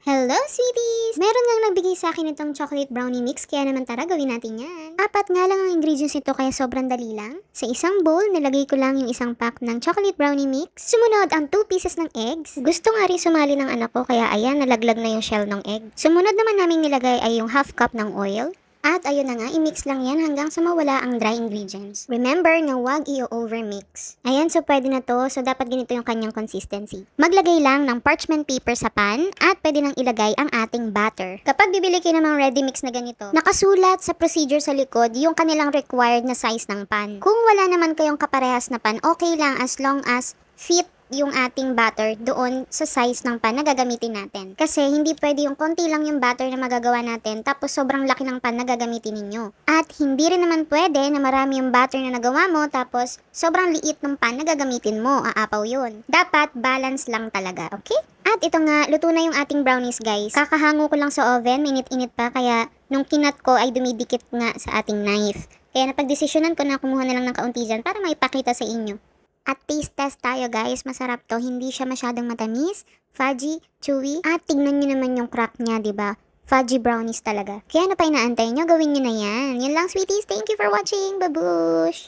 Hello, sweeties! Meron ngang nagbigay sa akin itong chocolate brownie mix, kaya naman tara gawin natin yan. Apat nga lang ang ingredients nito kaya sobrang dali lang. Sa isang bowl, nilagay ko lang yung isang pack ng chocolate brownie mix. Sumunod ang 2 pieces ng eggs. Gusto nga rin sumali ng anak ko kaya ayan, nalaglag na yung shell ng egg. Sumunod naman namin nilagay ay yung half cup ng oil. At ayun na nga, i-mix lang yan hanggang sa mawala ang dry ingredients. Remember na huwag i-overmix. Ayan, so pwede na to. So dapat ganito yung kanyang consistency. Maglagay lang ng parchment paper sa pan at pwede nang ilagay ang ating batter. Kapag bibili kayo ng mga ready mix na ganito, nakasulat sa procedure sa likod yung kanilang required na size ng pan. Kung wala naman kayong kaparehas na pan, okay lang as long as fit yung ating batter doon sa size ng pan na gagamitin natin. Kasi hindi pwede yung konti lang yung batter na magagawa natin tapos sobrang laki ng pan na gagamitin ninyo. At hindi rin naman pwede na marami yung batter na nagawa mo tapos sobrang liit ng pan na gagamitin mo. Aapaw yun. Dapat balance lang talaga, okay? At ito nga, luto na yung ating brownies guys. Kakahango ko lang sa oven, minute-init pa kaya nung kinat ko ay dumidikit nga sa ating knife. Kaya napagdesisyonan ko na kumuha na lang ng kaunti dyan para maipakita sa inyo. At taste test tayo guys, masarap to, hindi siya masyadong matamis, fudgy, chewy, at tignan nyo naman yung crack niya, diba? Fudgy brownies talaga. Kaya ano pa inaantay nyo, gawin nyo na yan. Yun lang sweeties, thank you for watching, babush!